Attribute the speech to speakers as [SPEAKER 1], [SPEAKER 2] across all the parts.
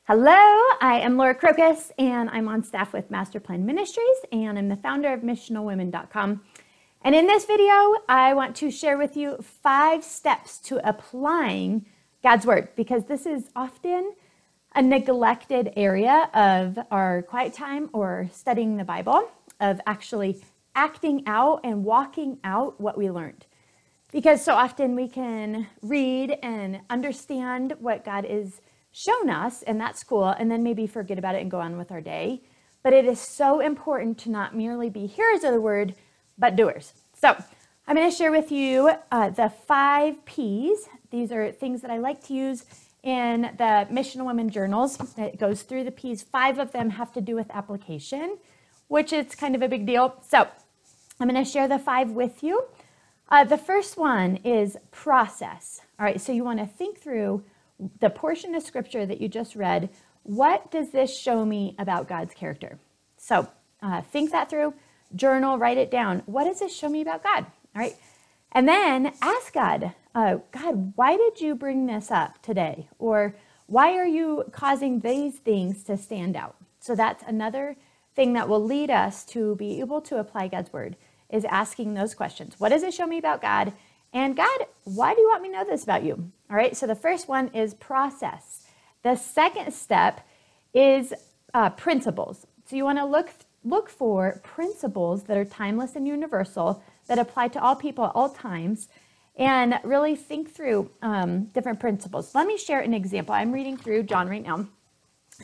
[SPEAKER 1] Hello, I am Laura Krokos, and I'm on staff with Master Plan Ministries, and I'm the founder of missionalwomen.com. And in this video, I want to share with you 5 steps to applying God's Word, because this is often a neglected area of our quiet time or studying the Bible, of actually acting out and walking out what we learned. Because so often we can read and understand what God is shown us, and that's cool, and then maybe forget about it and go on with our day. But it is so important to not merely be hearers of the word, but doers. So I'm going to share with you the 5 P's. These are things that I like to use in the Missional Women journals. It goes through the P's. 5 of them have to do with application, which is kind of a big deal. So I'm going to share the 5 with you. The first one is process. All right, so you want to think through the portion of scripture that you just read. What does this show me about God's character? So think that through, journal, write it down. What does this show me about God? All right. And then ask God, God, why did you bring this up today? Or why are you causing these things to stand out? So that's another thing that will lead us to be able to apply God's word, is asking those questions. What does it show me about God? And God, why do you want me to know this about you? All right, so the first one is process. The second step is principles. So you want to look for principles that are timeless and universal, that apply to all people at all times, and really think through different principles. Let me share an example. I'm reading through John right now,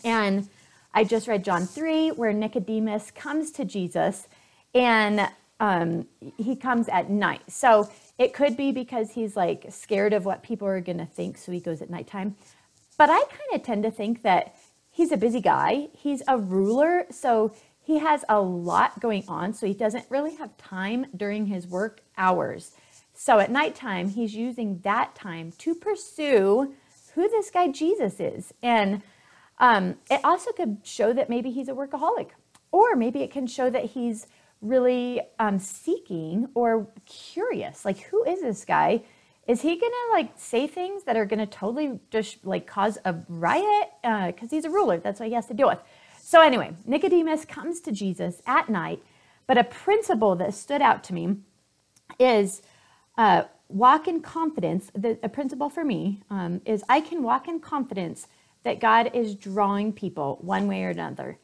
[SPEAKER 1] and I just read John 3, where Nicodemus comes to Jesus, and he comes at night. So it could be because he's like scared of what people are going to think, so he goes at nighttime. But I kind of tend to think that he's a busy guy. He's a ruler, so he has a lot going on, so he doesn't really have time during his work hours. So at nighttime, he's using that time to pursue who this guy Jesus is. And it also could show that maybe he's a workaholic, or maybe it can show that he's really seeking or curious. Like, who is this guy? Is he gonna say things that are gonna totally just cause a riot? Because he's a ruler, that's what he has to deal with. So anyway, Nicodemus comes to Jesus at night, but a principle that stood out to me is walk in confidence. A principle for me is I can walk in confidence that God is drawing people one way or another.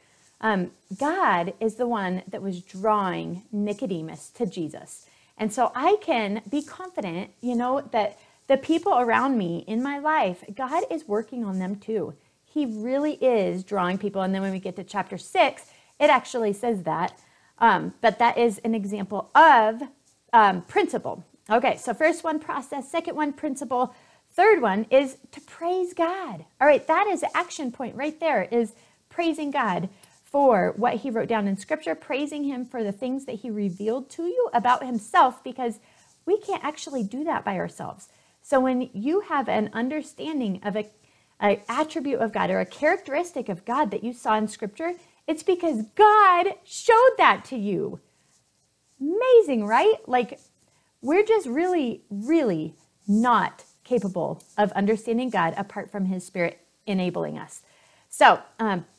[SPEAKER 1] God is the one that was drawing Nicodemus to Jesus. And so I can be confident, that the people around me in my life, God is working on them too. He really is drawing people. And then when we get to chapter 6, it actually says that. But that is an example of principle. Okay, so first one, process. Second one, principle. Third one is to praise God. All right, that is the action point right there, is praising God for what he wrote down in scripture, praising him for the things that he revealed to you about himself, because we can't actually do that by ourselves. So when you have an understanding of an attribute of God or a characteristic of God that you saw in scripture, it's because God showed that to you. Amazing, right? We're just really, really not capable of understanding God apart from his Spirit enabling us. So,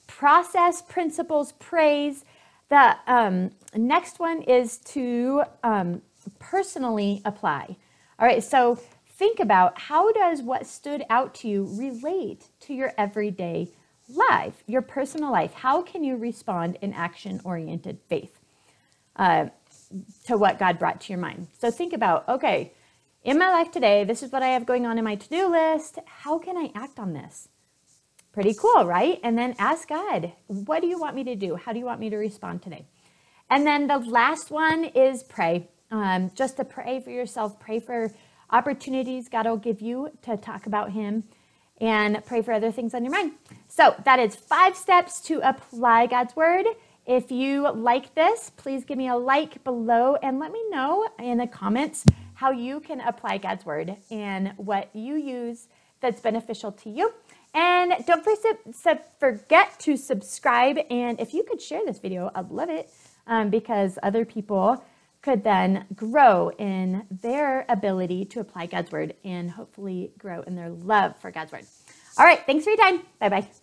[SPEAKER 1] process, principles, praise. The next one is to personally apply. All right, so think about, how does what stood out to you relate to your everyday life, your personal life? How can you respond in action-oriented faith to what God brought to your mind? So think about, okay, in my life today, this is what I have going on in my to-do list. How can I act on this? Pretty cool, right? And then ask God, what do you want me to do? How do you want me to respond today? And then the last one is pray. Just to pray for yourself, pray for opportunities God will give you to talk about him, and pray for other things on your mind. So that is 5 steps to apply God's word. If you like this, please give me a like below and let me know in the comments how you can apply God's word and what you use that's beneficial to you. And don't forget to subscribe. And if you could share this video, I'd love it, because other people could then grow in their ability to apply God's word and hopefully grow in their love for God's word. All right, thanks for your time. Bye-bye.